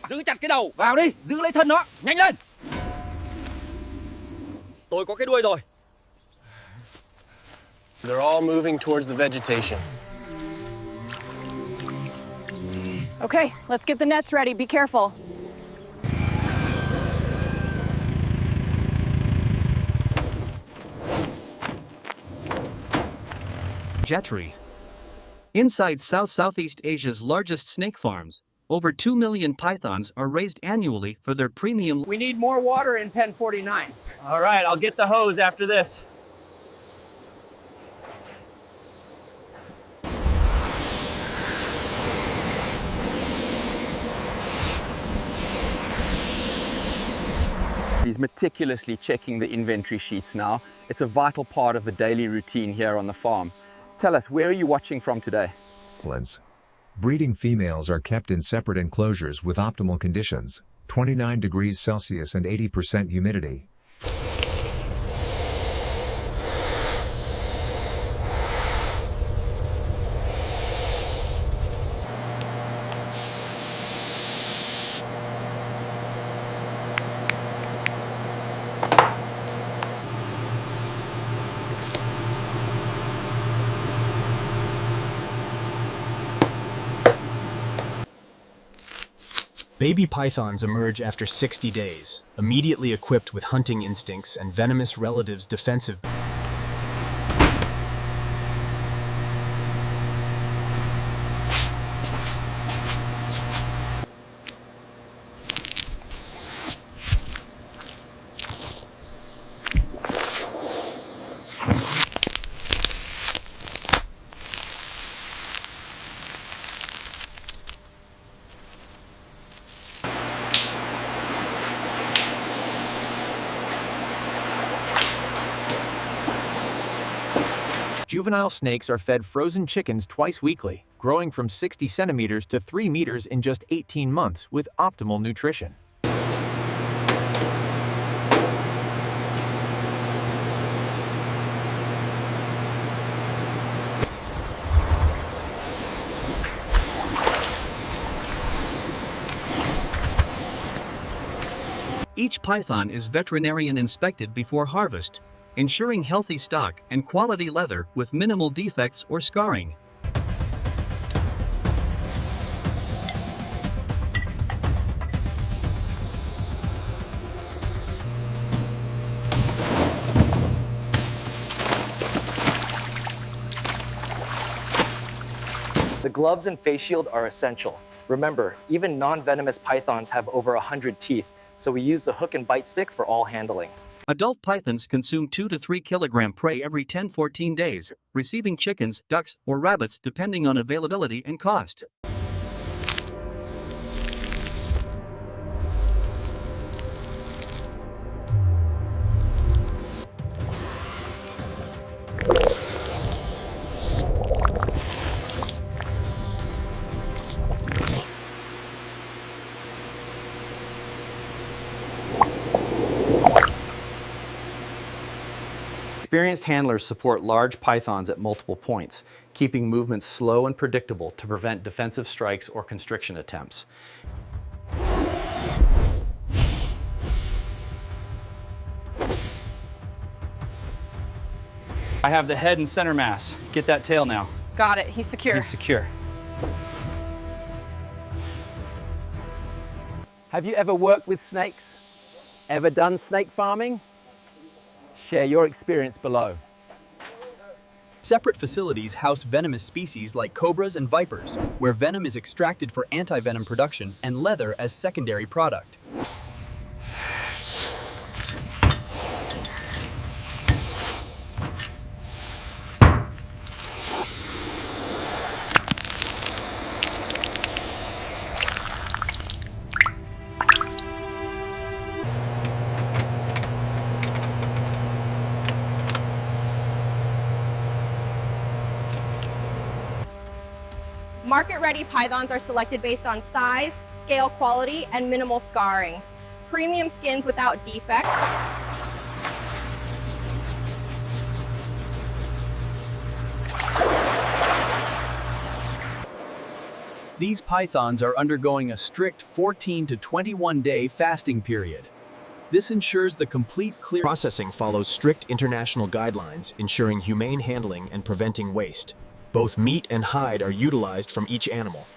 Giữ chặt cái đầu, vào đi, giữ lấy thân nó, nhanh lên. Tôi có cái đuôi rồi. They're all moving towards the vegetation. Okay, let's get the nets ready. Be careful. Jetri. Inside Southeast Asia's largest snake farms, over 2 million pythons are raised annually for their premium. We need more water in pen 49. All right, I'll get the hose after this. He's meticulously checking the inventory sheets now. It's a vital part of the daily routine here on the farm. Tell us, where are you watching from today? Breeding females are kept in separate enclosures with optimal conditions, 29 degrees Celsius and 80% humidity. Baby pythons emerge after 60 days, immediately equipped with hunting instincts and venomous relatives' defensive. Juvenile snakes are fed frozen chickens twice weekly, growing from 60 centimeters to 3 meters in just 18 months with optimal nutrition. Each python is veterinarian inspected before harvest, ensuring healthy stock and quality leather with minimal defects or scarring. The gloves and face shield are essential. Remember, even non-venomous pythons have over 100 teeth, so we use the hook and bite stick for all handling. Adult pythons consume 2 to 3 kilogram prey every 10-14 days, receiving chickens, ducks, or rabbits depending on availability and cost. Experienced handlers support large pythons at multiple points, keeping movements slow and predictable to prevent defensive strikes or constriction attempts. I have the head and center mass. Get that tail now. Got it. He's secure. He's secure. Have you ever worked with snakes? Ever done snake farming? Share your experience below. Separate facilities house venomous species like cobras and vipers, where venom is extracted for anti-venom production and leather as secondary product. Market-ready pythons are selected based on size, scale quality, and minimal scarring. Premium skins without defects. These pythons are undergoing a strict 14 to 21-day fasting period. This ensures the complete clear. Processing follows strict international guidelines, ensuring humane handling and preventing waste. Both meat and hide are utilized from each animal.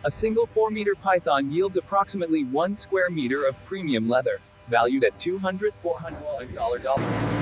A single 4-meter python yields approximately 1 square meter of premium leather, valued at $200–400.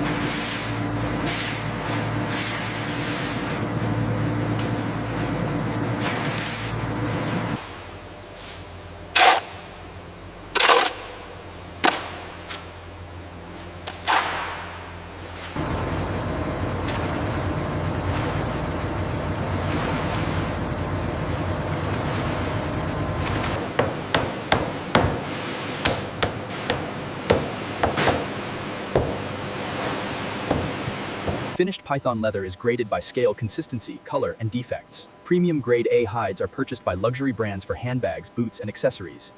Finished python leather is graded by scale consistency, color, and defects. Premium grade A hides are purchased by luxury brands for handbags, boots, and accessories.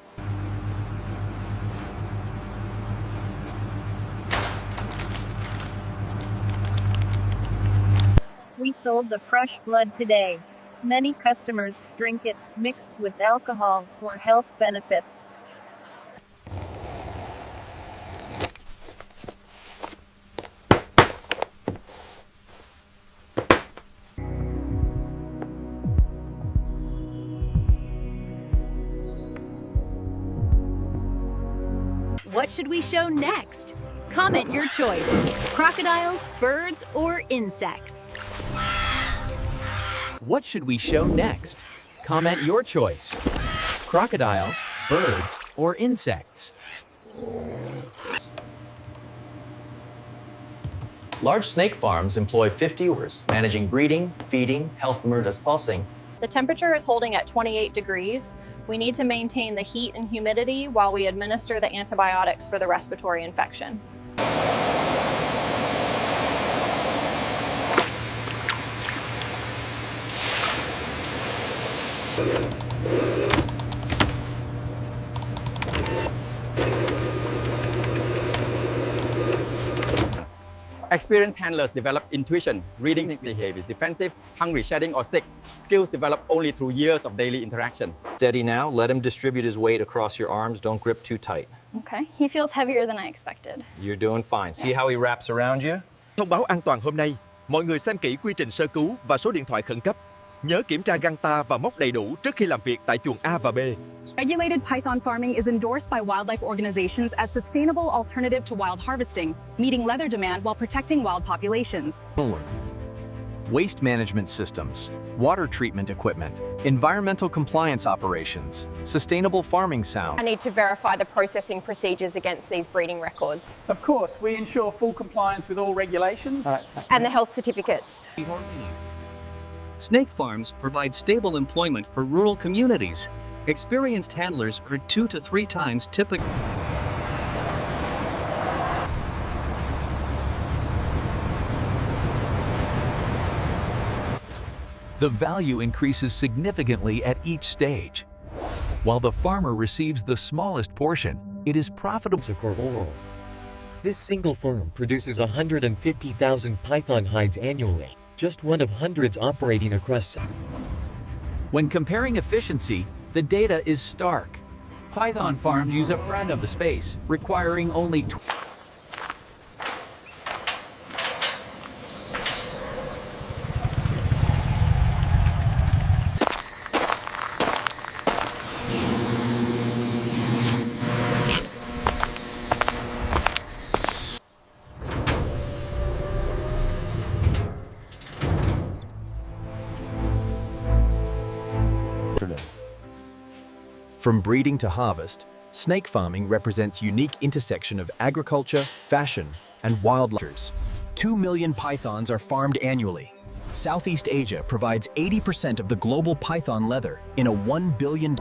We sold the fresh blood today. Many customers drink it mixed with alcohol for health benefits. What should we show next? Comment your choice. Crocodiles, birds, or insects? What should we show next? Comment your choice. Crocodiles, birds, or insects? Large snake farms employ 50 viewers, managing breeding, feeding, health murders pulsing. The temperature is holding at 28 degrees. We need to maintain the heat and humidity while we administer the antibiotics for the respiratory infection. Experienced handlers develop intuition, reading behavior, defensive, hungry, shedding, or sick. Skills developed only through years of daily interaction. Steady now, let him distribute his weight across your arms, don't grip too tight. Okay, he feels heavier than I expected. You're doing fine. See how he wraps around you? Thông báo an toàn hôm nay, mọi người xem kỹ quy trình sơ cứu và số điện thoại khẩn cấp. Nhớ kiểm tra găng ta và móc đầy đủ trước khi làm việc tại chuồng A và B. Regulated python farming is endorsed by wildlife organizations as sustainable alternative to wild harvesting, meeting leather demand while protecting wild populations. Waste management systems, water treatment equipment, environmental compliance operations, sustainable farming sound. I need to verify the processing procedures against these breeding records. Of course, we ensure full compliance with all regulations. And the health certificates. Snake farms provide stable employment for rural communities. Experienced handlers are 2 to 3 times typical. The value increases significantly at each stage. While the farmer receives the smallest portion, it is profitable. This single farm produces 150,000 python hides annually, just one of hundreds operating across. When comparing efficiency, the data is stark. Python farms use a fraction of the space, requiring only From breeding to harvest, snake farming represents unique intersection of agriculture, fashion, and wildlife. 2 million pythons are farmed annually. Southeast Asia provides 80% of the global python leather in a $1 billion